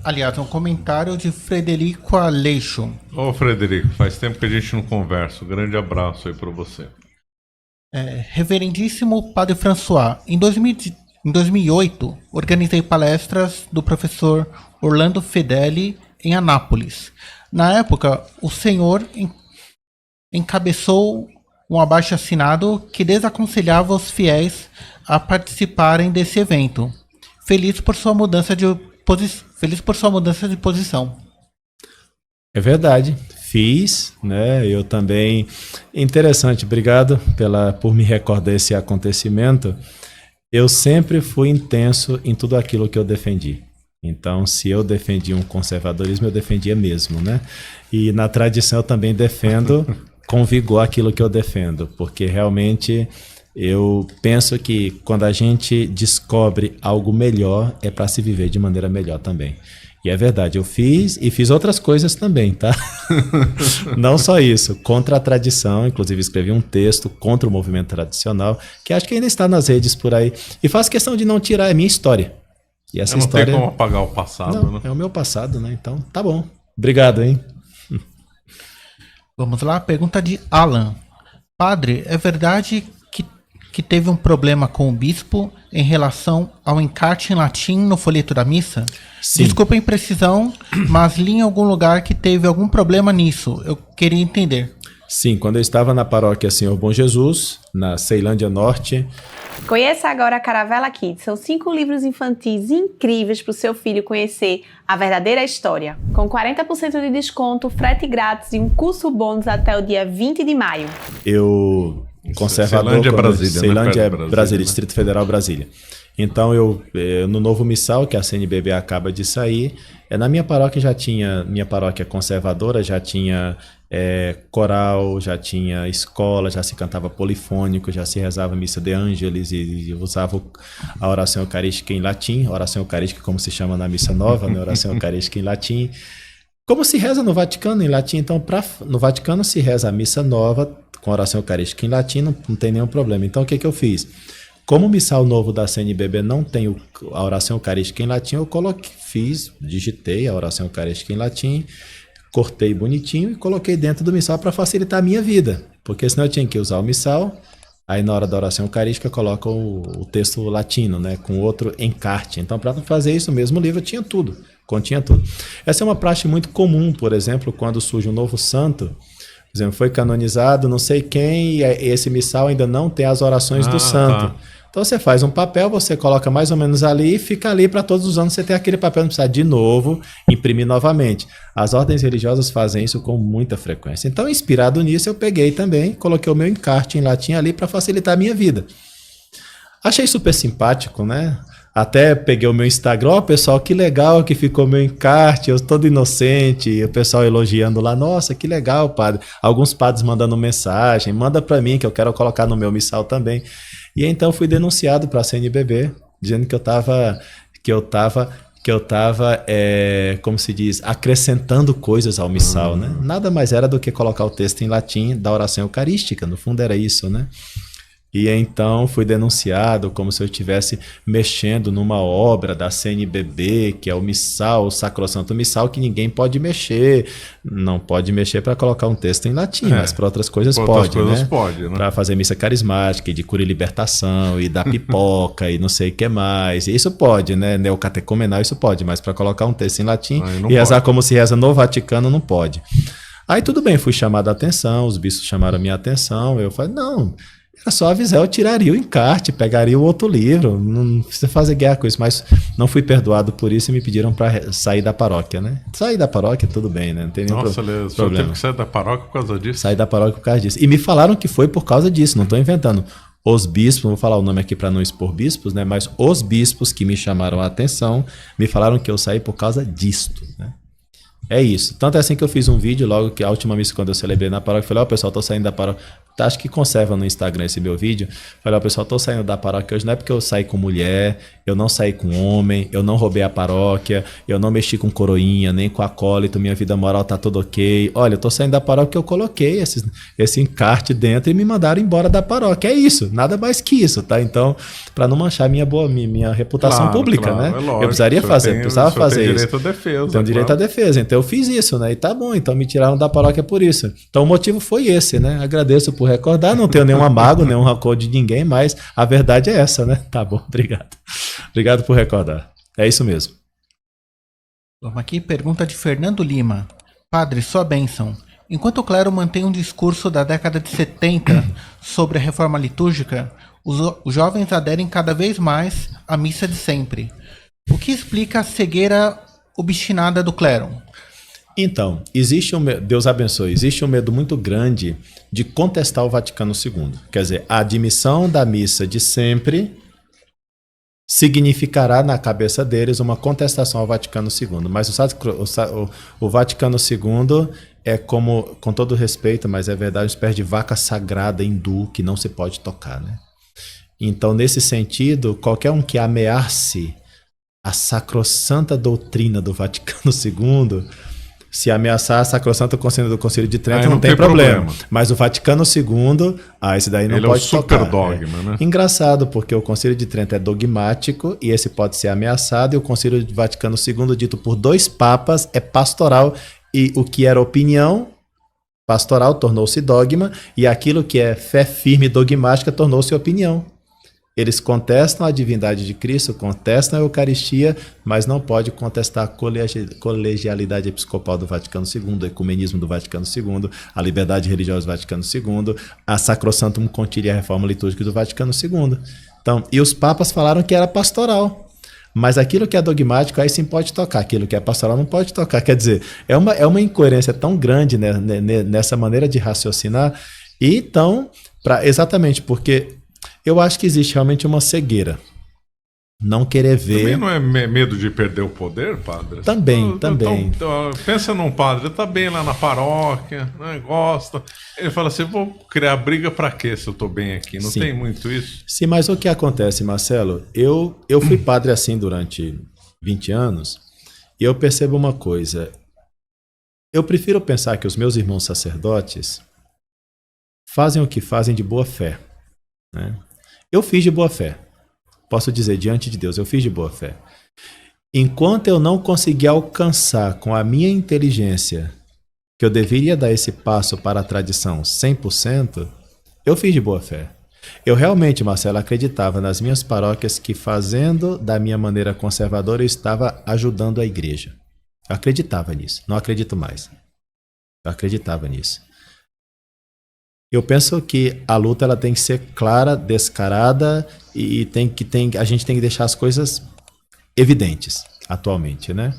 Aliás, um comentário de Frederico Aleixo. Ô Frederico, faz tempo que a gente não conversa. Um grande abraço aí para você. Reverendíssimo Padre François, em 2008, organizei palestras do professor Orlando Fedeli em Anápolis. Na época, o senhor encabeçou um abaixo-assinado que desaconselhava os fiéis a participarem desse evento. Feliz por sua mudança de posição. É verdade, fiz, né? Eu também. Interessante, obrigado por me recordar esse acontecimento. Eu sempre fui intenso em tudo aquilo que eu defendi. Então, se eu defendi um conservadorismo, eu defendia mesmo, né? E na tradição eu também defendo com vigor aquilo que eu defendo, porque realmente eu penso que quando a gente descobre algo melhor, é para se viver de maneira melhor também. E é verdade, eu fiz e fiz outras coisas também, tá? Não só isso, contra a tradição, inclusive escrevi um texto contra o movimento tradicional, que acho que ainda está nas redes por aí, e faço questão de não tirar a minha história. E essa não história tem como apagar o passado, não, né? É o meu passado, né? Então, tá bom. Obrigado, hein? Vamos lá, pergunta de Alan. Padre, é verdade que teve um problema com o bispo em relação ao encarte em latim no folheto da missa? Sim. Desculpa a imprecisão, mas li em algum lugar que teve algum problema nisso. Eu queria entender. Sim, quando eu estava na paróquia Senhor Bom Jesus, na Ceilândia Norte. Conheça agora a Caravela Kids. São 5 livros infantis incríveis para o seu filho conhecer a verdadeira história. Com 40% de desconto, frete grátis e um curso bônus até o dia 20 de maio. Conservador. Ceilândia, Brasília. Ceilândia, né? Brasília, né? Distrito Federal, Brasília. Então, eu no novo missal, que a CNBB acaba de sair, na minha paróquia minha paróquia conservadora já tinha coral, já tinha escola, já se cantava polifônico, já se rezava missa de ângeles e usava a oração eucarística em latim, oração eucarística como se chama na missa nova, né? Oração eucarística em latim. Como se reza no Vaticano em latim, então no Vaticano se reza a missa nova com oração eucarística em latim, não tem nenhum problema. Então o que eu fiz? Como o missal novo da CNBB não tem a oração eucarística em latim, eu digitei a oração eucarística em latim, cortei bonitinho e coloquei dentro do missal para facilitar a minha vida, porque senão eu tinha que usar o missal, aí na hora da oração eucarística coloca o texto latino, né, com outro encarte. Então, para fazer isso, o mesmo livro tinha tudo, continha tudo. Essa é uma praxe muito comum, por exemplo, quando surge um novo santo, por exemplo, foi canonizado não sei quem, e esse missal ainda não tem as orações do santo. Tá. Então você faz um papel, você coloca mais ou menos ali e fica ali para todos os anos você ter aquele papel, não precisa de novo imprimir novamente. As ordens religiosas fazem isso com muita frequência. Então, inspirado nisso, eu peguei também, coloquei o meu encarte em latim ali para facilitar a minha vida. Achei super simpático, né? Até peguei o meu Instagram, pessoal, que legal que ficou meu encarte, eu todo inocente, e o pessoal elogiando lá, nossa, que legal, padre. Alguns padres mandando mensagem, manda para mim que eu quero colocar no meu missal também. E então fui denunciado para a CNBB, dizendo que eu estava, como se diz, acrescentando coisas ao missal, né? Nada mais era do que colocar o texto em latim da oração eucarística, no fundo era isso, né? E então fui denunciado como se eu estivesse mexendo numa obra da CNBB, que é o missal, o Sacrosanto Missal, que ninguém pode mexer. Não pode mexer para colocar um texto em latim, mas para outras coisas pode, né? Para fazer missa carismática, e de cura e libertação, e da pipoca, e não sei o que mais. Isso pode, né? Neocatecumenal, isso pode, mas para colocar um texto em latim e rezar como se reza no Vaticano, não pode. Aí tudo bem, fui chamado a atenção, os bispos chamaram a minha atenção, eu falei, não... Era só avisar, eu tiraria o encarte, pegaria o outro livro, não precisa fazer guerra com isso, mas não fui perdoado por isso e me pediram para sair da paróquia, né? Sair da paróquia, tudo bem, né? Não tem nenhum problema. Nossa, teve que sair da paróquia por causa disso? Sair da paróquia por causa disso. E me falaram que foi por causa disso, não estou inventando. Os bispos, vou falar o nome aqui para não expor bispos, né? Mas os bispos que me chamaram a atenção me falaram que eu saí por causa disto, né? É isso. Tanto é assim que eu fiz um vídeo logo que a última missa quando eu celebrei na paróquia, eu falei, pessoal, tô saindo da paróquia. acho que conserva no Instagram esse meu vídeo. Falei, ó, pessoal, tô saindo da paróquia hoje, não é porque eu saí com mulher, eu não saí com homem, eu não roubei a paróquia, eu não mexi com coroinha, nem com acólito, minha vida moral tá tudo ok. Olha, eu tô saindo da paróquia porque eu coloquei esse encarte dentro e me mandaram embora da paróquia. É isso, nada mais que isso, tá? Então, para não manchar minha reputação pública, né? É lógico, eu precisaria fazer, precisava fazer isso. Direito à defesa. Tem direito à defesa, então eu fiz isso, né? E tá bom, então me tiraram da paróquia por isso. Então o motivo foi esse, né? Agradeço por recordar, não tenho nenhum amago, nenhum rancor de ninguém, mas a verdade é essa, né? Tá bom, obrigado. Obrigado por recordar. É isso mesmo. Vamos aqui, pergunta de Fernando Lima. Padre, sua bênção. Enquanto o clero mantém um discurso da década de 70 sobre a reforma litúrgica, os jovens aderem cada vez mais à missa de sempre. O que explica a cegueira obstinada do clero? Então, Deus abençoe, existe um medo muito grande de contestar o Vaticano II. Quer dizer, a admissão da missa de sempre significará na cabeça deles uma contestação ao Vaticano II. Mas o Vaticano II é como, com todo respeito, mas é verdade, uma espécie de vaca sagrada hindu que não se pode tocar, né? Então, nesse sentido, qualquer um que ameace a sacrossanta doutrina do Vaticano II, se ameaçar a sacrossanta consciência do Concílio de Trento, não tem problema. Mas o Vaticano II, esse daí não pode tocar. Ele é o super dogma, né? Engraçado, porque o Concílio de Trento é dogmático e esse pode ser ameaçado, e o Concílio de Vaticano II, dito por 2 papas, é pastoral, e o que era opinião pastoral tornou-se dogma, e aquilo que é fé firme dogmática tornou-se opinião. Eles contestam a divindade de Cristo, contestam a Eucaristia, mas não pode contestar a colegialidade episcopal do Vaticano II, o ecumenismo do Vaticano II, a liberdade religiosa do Vaticano II, a Sacrosantum Conciliar, a reforma litúrgica do Vaticano II. Então, e os papas falaram que era pastoral. Mas aquilo que é dogmático, aí sim pode tocar. Aquilo que é pastoral não pode tocar. Quer dizer, é uma incoerência tão grande, né, nessa maneira de raciocinar. E então, exatamente porque eu acho que existe realmente uma cegueira. Não querer ver... Também não é medo de perder o poder, padre? Também. Então, pensa num padre, tá bem lá na paróquia, né, gosta. Ele fala assim, vou criar briga pra quê se eu tô bem aqui? Não tem muito isso? Sim, mas o que acontece, Marcelo? Eu fui padre assim durante 20 anos e eu percebo uma coisa. Eu prefiro pensar que os meus irmãos sacerdotes fazem o que fazem de boa fé, né? Eu fiz de boa fé. Posso dizer, diante de Deus, eu fiz de boa fé. Enquanto eu não conseguir alcançar com a minha inteligência que eu deveria dar esse passo para a tradição 100%, eu fiz de boa fé. Eu realmente, Marcelo, acreditava nas minhas paróquias que, fazendo da minha maneira conservadora, eu estava ajudando a igreja. Eu acreditava nisso. Não acredito mais. Eu acreditava nisso. Eu penso que a luta ela tem que ser clara, descarada e a gente tem que deixar as coisas evidentes atualmente, né?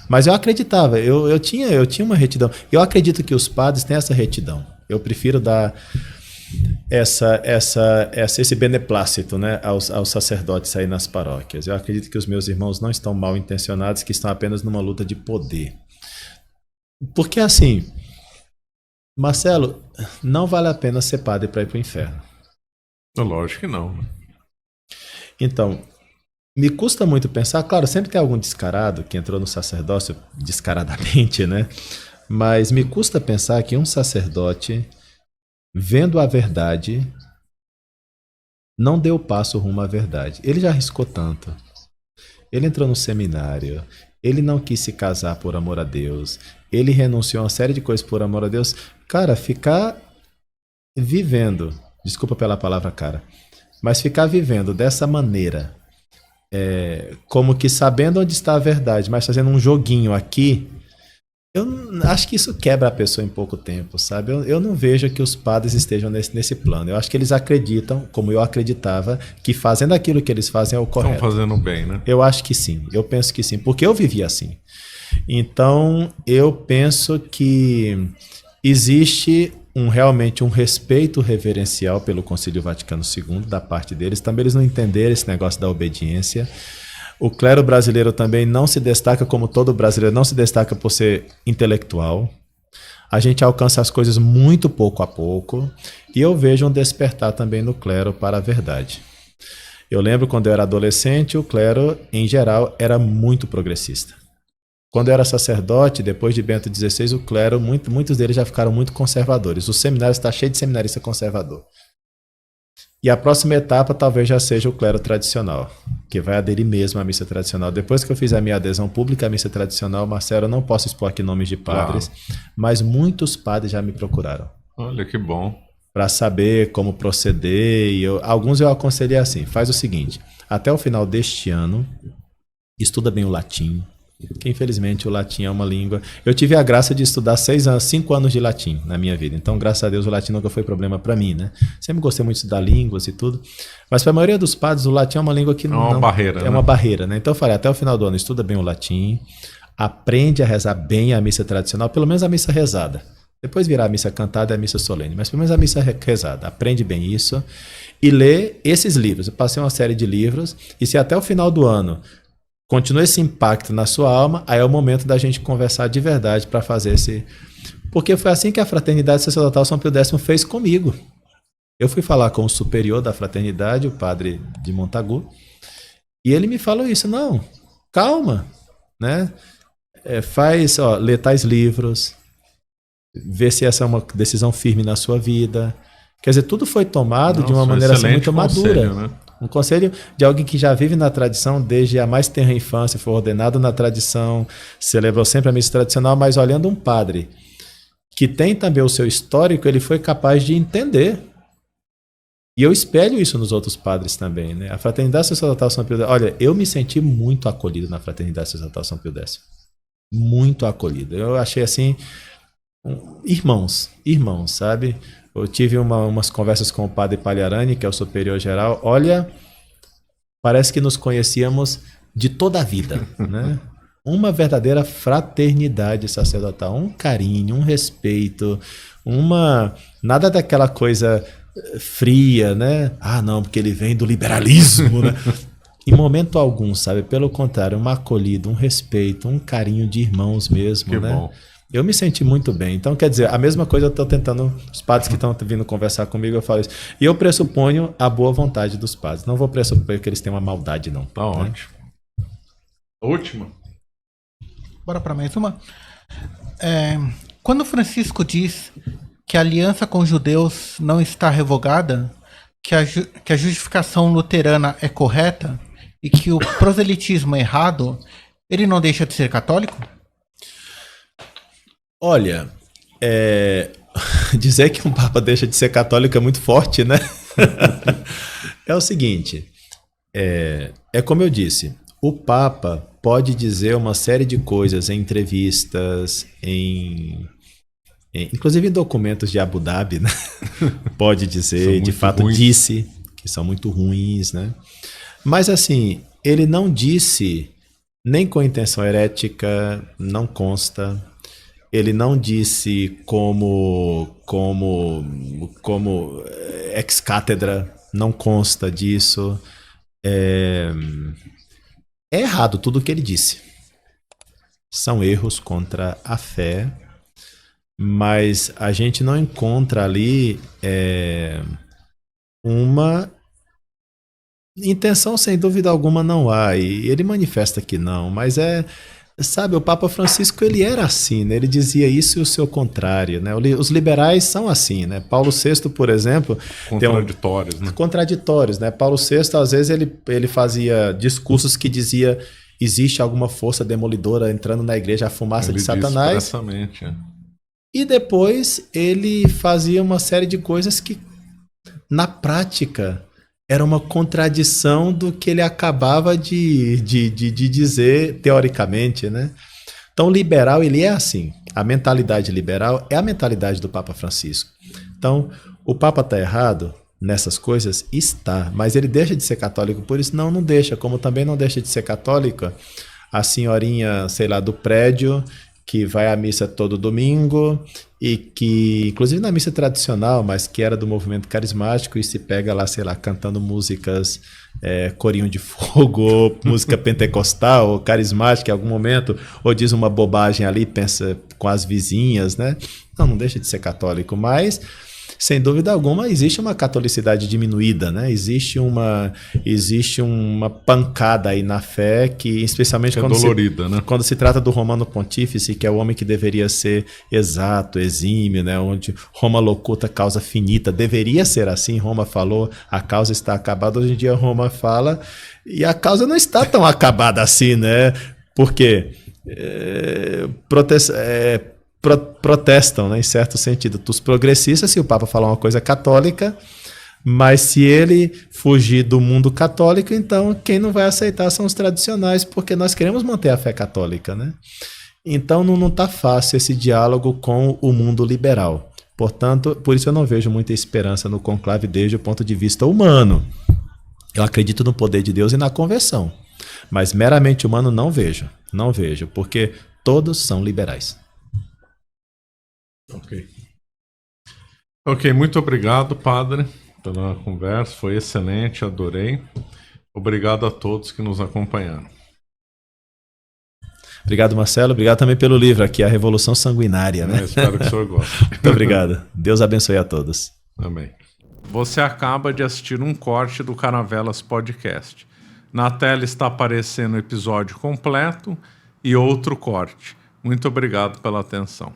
Mas eu acreditava, eu tinha uma retidão. Eu acredito que os padres têm essa retidão. Eu prefiro dar esse beneplácito, né, aos sacerdotes aí nas paróquias. Eu acredito que os meus irmãos não estão mal intencionados, que estão apenas numa luta de poder. Porque assim... Marcelo, não vale a pena ser padre para ir para o inferno. Lógico que não. Então, me custa muito pensar, claro, sempre tem algum descarado que entrou no sacerdócio descaradamente, né? Mas me custa pensar que um sacerdote, vendo a verdade, não deu passo rumo à verdade. Ele já arriscou tanto. Ele entrou no seminário, ele não quis se casar por amor a Deus, ele renunciou a uma série de coisas por amor a Deus. Cara, ficar vivendo, desculpa pela palavra cara, mas ficar vivendo dessa maneira, como que sabendo onde está a verdade, mas fazendo um joguinho aqui, eu acho que isso quebra a pessoa em pouco tempo, sabe? Eu não vejo que os padres estejam nesse plano. Eu acho que eles acreditam, como eu acreditava, que fazendo aquilo que eles fazem é o correto. Estão fazendo bem, né? Eu acho que sim, eu penso que sim, porque eu vivi assim. Então, eu penso que existe realmente um respeito reverencial pelo Concílio Vaticano II da parte deles. Também eles não entenderam esse negócio da obediência. O clero brasileiro também não se destaca, como todo brasileiro, não se destaca por ser intelectual. A gente alcança as coisas muito pouco a pouco, e eu vejo um despertar também no clero para a verdade. Eu lembro quando eu era adolescente, o clero, em geral, era muito progressista. Quando eu era sacerdote, depois de Bento XVI, o clero, muitos deles já ficaram muito conservadores. O seminário está cheio de seminarista conservador. E a próxima etapa talvez já seja o clero tradicional, que vai aderir mesmo à missa tradicional. Depois que eu fiz a minha adesão pública à missa tradicional, Marcelo, eu não posso expor aqui nomes de padres, mas muitos padres já me procuraram. Olha que bom. Para saber como proceder. E alguns eu aconselhei assim: faz o seguinte, até o final deste ano, estuda bem o latim, porque infelizmente o latim é uma língua. Eu tive a graça de estudar 5 anos de latim na minha vida, então graças a Deus o latim nunca foi problema para mim, né? Sempre gostei muito de estudar línguas e tudo, mas para a maioria dos padres o latim é uma língua que não barreira, é uma barreira, né? Então eu falei, até o final do ano estuda bem o latim, aprende a rezar bem a missa tradicional, pelo menos a missa rezada. Depois virar a missa cantada e a missa solene, mas pelo menos a missa rezada. Aprende bem isso e lê esses livros. Eu passei uma série de livros, e se até o final do ano continua esse impacto na sua alma, aí é o momento da gente conversar de verdade para fazer esse... Porque foi assim que a Fraternidade Sacerdotal São Pio X fez comigo. Eu fui falar com o superior da fraternidade, o padre de Montagu, e ele me falou isso: não, calma, né? Lê tais livros, vê se essa é uma decisão firme na sua vida. Quer dizer, tudo foi tomado de uma maneira assim, muito madura. Né? Um conselho de alguém que já vive na tradição desde a mais tenra infância, foi ordenado na tradição, celebrou sempre a missa tradicional, mas olhando um padre que tem também o seu histórico, ele foi capaz de entender. E eu espelho isso nos outros padres também, né? A Fraternidade Sacerdotal São Pio X. Olha, eu me senti muito acolhido na Fraternidade Sacerdotal São Pio X. Muito acolhido. Eu achei assim... irmãos, sabe? Eu tive umas conversas com o padre Pagliarani, que é o superior geral. Olha, parece que nos conhecíamos de toda a vida, né? Uma verdadeira fraternidade sacerdotal, um carinho, um respeito, nada daquela coisa fria, né? Ah, não, porque ele vem do liberalismo, né? Em momento algum, sabe? Pelo contrário, uma acolhida, um respeito, um carinho de irmãos mesmo, que né? Bom. Eu me senti muito bem. Então, quer dizer, a mesma coisa eu estou tentando... Os padres que estão vindo conversar comigo, eu falo isso. E eu pressuponho a boa vontade dos padres. Não vou pressupor que eles têm uma maldade, não. Tá ótimo. Última. Bora para mais uma. Quando Francisco diz que a aliança com os judeus não está revogada, que a justificação luterana é correta e que o proselitismo é errado, ele não deixa de ser católico? Olha, dizer que um papa deixa de ser católico é muito forte, né? É o seguinte, é como eu disse, o papa pode dizer uma série de coisas em entrevistas, inclusive em documentos de Abu Dhabi, né? Pode dizer, de fato ruins. Disse, que são muito ruins, né? Mas assim, ele não disse nem com intenção herética, não consta. Ele não disse como ex-cátedra, não consta disso. É errado tudo o que ele disse. São erros contra a fé, mas a gente não encontra ali uma intenção, sem dúvida alguma não há, e ele manifesta que não, mas sabe, o Papa Francisco, ele era assim, né? Ele dizia isso e o seu contrário, né? Os liberais são assim, né? Paulo VI, por exemplo... Contraditórios, né? Contraditórios, né? Paulo VI, às vezes, ele fazia discursos que dizia existe alguma força demolidora entrando na igreja, a fumaça de Satanás. Expressamente, E depois ele fazia uma série de coisas que, na prática... era uma contradição do que ele acabava de dizer teoricamente, né? Então, o liberal, ele é assim. A mentalidade liberal é a mentalidade do Papa Francisco. Então, o Papa está errado nessas coisas? Está. Mas ele deixa de ser católico por isso? Não deixa. Como também não deixa de ser católica a senhorinha, sei lá, do prédio que vai à missa todo domingo e que, inclusive na missa tradicional, mas que era do movimento carismático e se pega lá, sei lá, cantando músicas corinho de fogo, música pentecostal ou carismática em algum momento, ou diz uma bobagem ali, pensa com as vizinhas, né? Não deixa de ser católico, mas sem dúvida alguma existe uma catolicidade diminuída, né? Existe uma pancada aí na fé que, especialmente quando se trata do Romano Pontífice, que é o homem que deveria ser exato, exímio, né? Onde Roma locuta causa finita, deveria ser assim. Roma falou, a causa está acabada. Hoje em dia Roma fala e a causa não está tão acabada assim, né? Por quê? Protestam, né, em certo sentido. Os progressistas, se o Papa falar uma coisa católica, mas se ele fugir do mundo católico, então quem não vai aceitar são os tradicionais, porque nós queremos manter a fé católica, né? Então não está fácil esse diálogo com o mundo liberal. Portanto, por isso eu não vejo muita esperança no conclave desde o ponto de vista humano. Eu acredito no poder de Deus e na conversão, mas meramente humano não vejo, porque todos são liberais. Ok, muito obrigado, padre, pela conversa, foi excelente, adorei. Obrigado a todos que nos acompanharam. Obrigado, Marcelo, obrigado também pelo livro aqui, A Revolução Sanguinária, né? Espero que o senhor goste. Muito obrigado, Deus abençoe a todos. Amém. Você acaba de assistir um corte do Caravelas Podcast. Na tela está aparecendo o episódio completo e outro corte. Muito obrigado pela atenção.